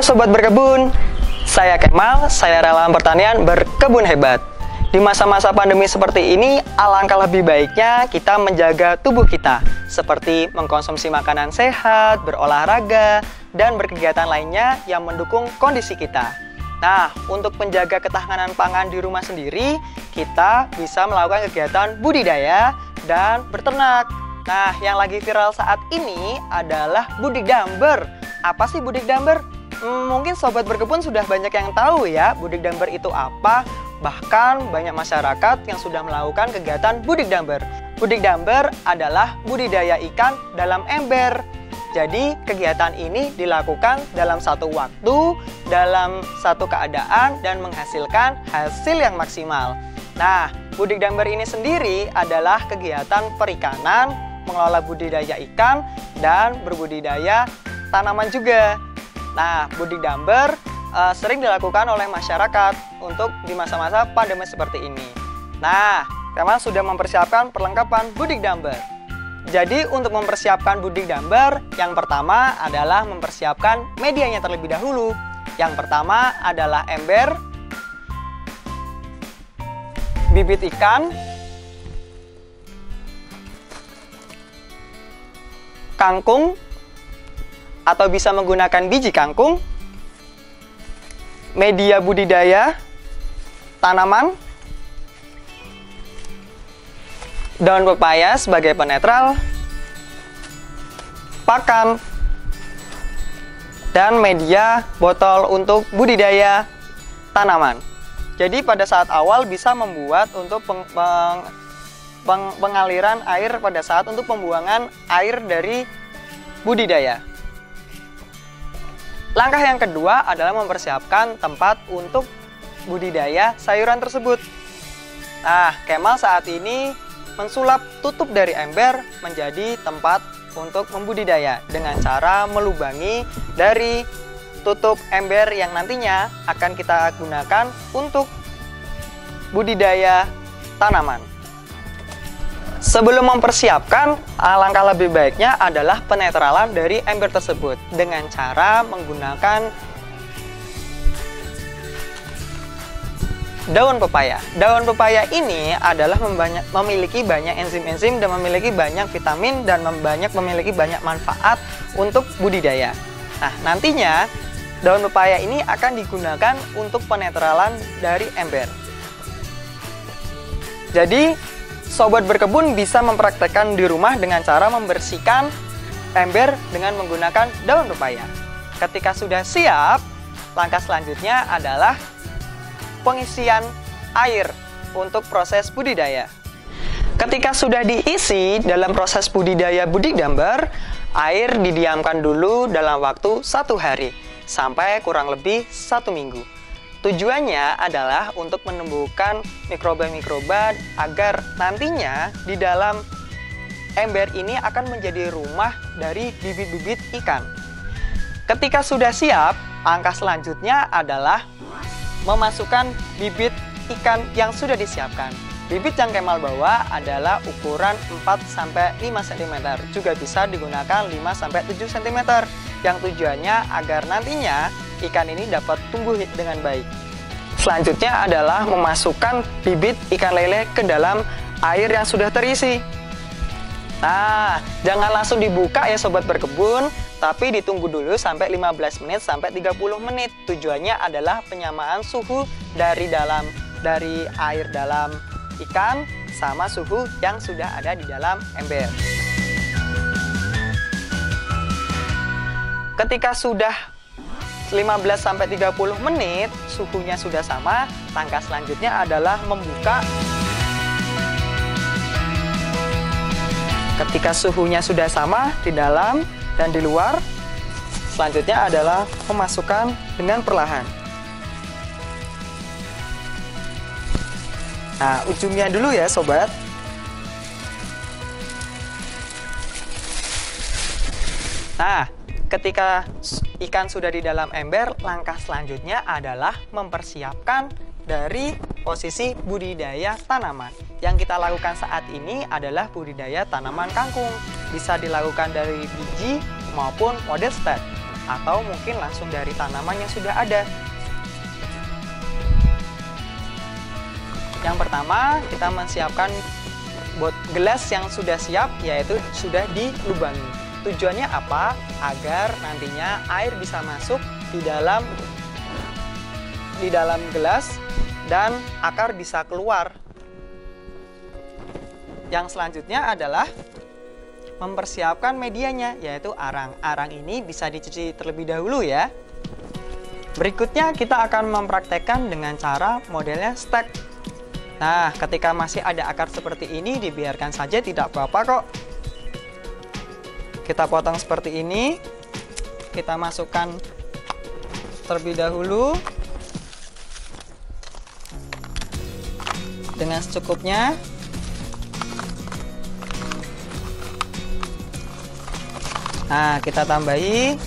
Sobat Berkebun, saya Kemal, saya relawan pertanian berkebun hebat. Di masa-masa pandemi seperti ini, alangkah lebih baiknya kita menjaga tubuh kita, seperti mengkonsumsi makanan sehat, berolahraga, dan berkegiatan lainnya yang mendukung kondisi kita. Nah, untuk menjaga ketahanan pangan di rumah sendiri, kita bisa melakukan kegiatan budidaya dan berternak. Nah, yang lagi viral saat ini adalah budidamber. Apa sih budidamber? Mungkin Sobat Berkebun sudah banyak yang tahu ya budidamber itu apa. Bahkan banyak masyarakat yang sudah melakukan kegiatan budidamber. Budidamber adalah budidaya ikan dalam ember. Jadi kegiatan ini dilakukan dalam satu waktu, dalam satu keadaan, dan menghasilkan hasil yang maksimal. Nah, budidamber ini sendiri adalah kegiatan perikanan, mengelola budidaya ikan, dan berbudidaya tanaman juga. Nah, budidamber sering dilakukan oleh masyarakat untuk di masa-masa pandemi seperti ini. Nah, Kemal sudah mempersiapkan perlengkapan budidamber. Jadi, untuk mempersiapkan budidamber, yang pertama adalah mempersiapkan medianya terlebih dahulu. Yang pertama adalah ember, bibit ikan, kangkung, atau bisa menggunakan biji kangkung, media budidaya tanaman, daun pepaya sebagai penetral, pakan, dan media botol untuk budidaya tanaman. Jadi pada saat awal bisa membuat untuk pengaliran air pada saat untuk pembuangan air dari budidaya. Langkah yang kedua adalah mempersiapkan tempat untuk budidaya sayuran tersebut. Nah, Kemal saat ini mensulap tutup dari ember menjadi tempat untuk membudidaya dengan cara melubangi dari tutup ember yang nantinya akan kita gunakan untuk budidaya tanaman. Sebelum mempersiapkan, alangkah lebih baiknya adalah penetralan dari ember tersebut dengan cara menggunakan daun pepaya. Daun pepaya ini adalah memiliki banyak enzim-enzim dan memiliki banyak vitamin dan memiliki banyak manfaat untuk budidaya. Nah, nantinya daun pepaya ini akan digunakan untuk penetralan dari ember. Jadi, Sobat Berkebun bisa mempraktekkan di rumah dengan cara membersihkan ember dengan menggunakan daun pepaya. Ketika sudah siap, langkah selanjutnya adalah pengisian air untuk proses budidaya. Ketika sudah diisi dalam proses budidaya budidamber, air didiamkan dulu dalam waktu 1 hari sampai kurang lebih 1 minggu. Tujuannya adalah untuk menumbuhkan mikroba-mikroba agar nantinya di dalam ember ini akan menjadi rumah dari bibit-bibit ikan. Ketika sudah siap, langkah selanjutnya adalah memasukkan bibit ikan yang sudah disiapkan. Bibit yang Kemal bawa adalah ukuran 4-5 cm, juga bisa digunakan 5-7 cm, yang tujuannya agar nantinya ikan ini dapat tumbuh dengan baik. Selanjutnya adalah memasukkan bibit ikan lele ke dalam air yang sudah terisi. Nah, jangan langsung dibuka ya Sobat Berkebun, tapi ditunggu dulu sampai 15 menit sampai 30 menit. Tujuannya adalah penyamaan suhu dari air dalam ikan sama suhu yang sudah ada di dalam ember. Ketika sudah 15-30 menit, suhunya sudah sama, langkah selanjutnya adalah membuka. Ketika suhunya sudah sama di dalam dan di luar, selanjutnya adalah memasukkan dengan perlahan. Nah, ujungnya dulu ya Sobat. Nah, ketika ikan sudah di dalam ember, langkah selanjutnya adalah mempersiapkan dari posisi budidaya tanaman. Yang kita lakukan saat ini adalah budidaya tanaman kangkung. Bisa dilakukan dari biji maupun model stek. atau mungkin langsung dari tanaman yang sudah ada. Yang pertama, kita menyiapkan gelas yang sudah siap, yaitu sudah dilubangi. Tujuannya apa? Agar nantinya air bisa masuk di dalam gelas dan akar bisa keluar. Yang selanjutnya adalah mempersiapkan medianya, yaitu arang. Arang ini bisa dicuci terlebih dahulu ya. Berikutnya kita akan mempraktekkan dengan cara modelnya stack. Nah, ketika masih ada akar seperti ini, dibiarkan saja, tidak apa-apa kok. Kita potong seperti ini. Kita masukkan terlebih dahulu dengan secukupnya. Nah, kita tambahi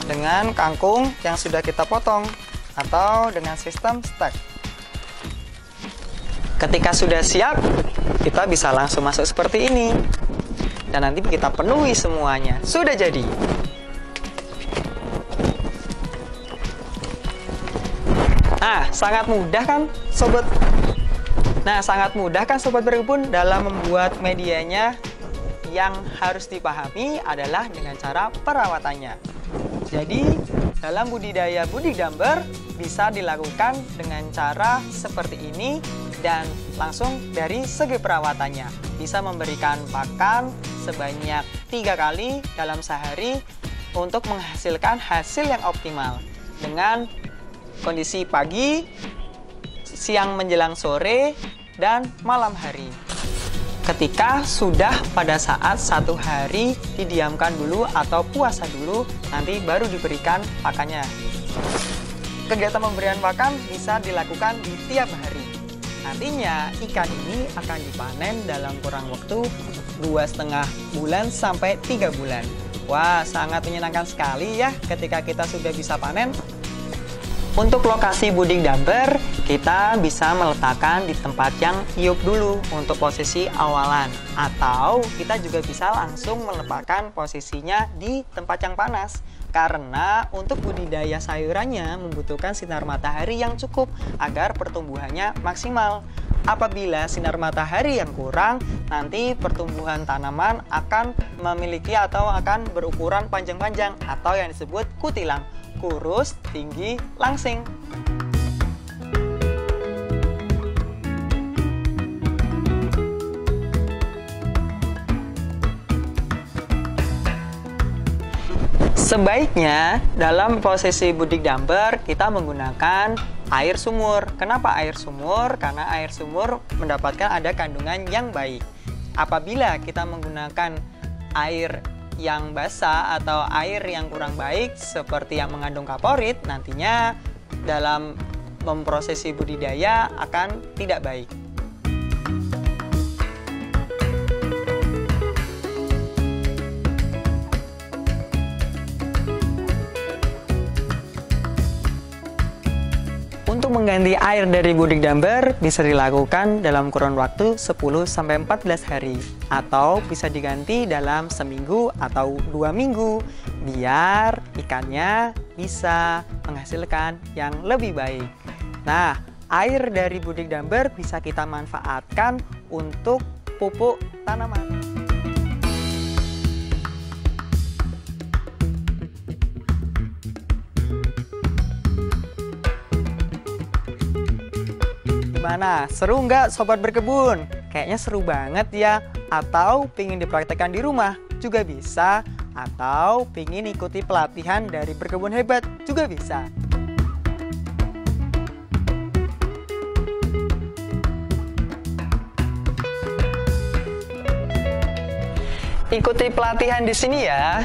dengan kangkung yang sudah kita potong atau dengan sistem stack. Ketika sudah siap, kita bisa langsung masuk seperti ini. Dan nanti kita penuhi semuanya. Sudah jadi. Nah, sangat mudah kan sobat? Nah, sangat mudah kan sobat berkebun dalam membuat medianya. Yang harus dipahami adalah dengan cara perawatannya. Jadi, dalam budidaya budidamber bisa dilakukan dengan cara seperti ini dan langsung dari segi perawatannya. Bisa memberikan pakan sebanyak 3 kali dalam sehari untuk menghasilkan hasil yang optimal dengan kondisi pagi, siang menjelang sore, dan malam hari. Ketika sudah pada saat 1 hari didiamkan dulu atau puasa dulu, nanti baru diberikan pakannya. Kegiatan pemberian pakan bisa dilakukan di tiap hari. Nantinya ikan ini akan dipanen dalam kurang waktu 2,5 bulan sampai 3 bulan. Wah, sangat menyenangkan sekali ya ketika kita sudah bisa panen. Untuk lokasi budidamber, kita bisa meletakkan di tempat yang iup dulu untuk posisi awalan. Atau kita juga bisa langsung meletakkan posisinya di tempat yang panas. Karena untuk budidaya sayurannya membutuhkan sinar matahari yang cukup agar pertumbuhannya maksimal. Apabila sinar matahari yang kurang, nanti pertumbuhan tanaman akan memiliki atau akan berukuran panjang-panjang atau yang disebut kutilang. Kurus, tinggi, langsing. Sebaiknya dalam posisi budidamber kita menggunakan air sumur. Kenapa air sumur? Karena air sumur mendapatkan ada kandungan yang baik. Apabila kita menggunakan air yang basah atau air yang kurang baik seperti yang mengandung kaporit, nantinya dalam memprosesi budidaya akan tidak baik. Untuk mengganti air dari budidamber bisa dilakukan dalam kurun waktu 10-14 hari atau bisa diganti dalam seminggu atau 2 minggu biar ikannya bisa menghasilkan yang lebih baik. Nah, air dari budidamber bisa kita manfaatkan untuk pupuk tanaman. Gimana? Seru nggak sobat berkebun? Kayaknya seru banget ya. Atau pingin dipraktekkan di rumah juga bisa. Atau pingin ikuti pelatihan dari Berkebun Hebat juga bisa. Ikuti pelatihan di sini ya.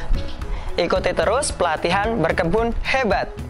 Ikuti terus pelatihan Berkebun Hebat.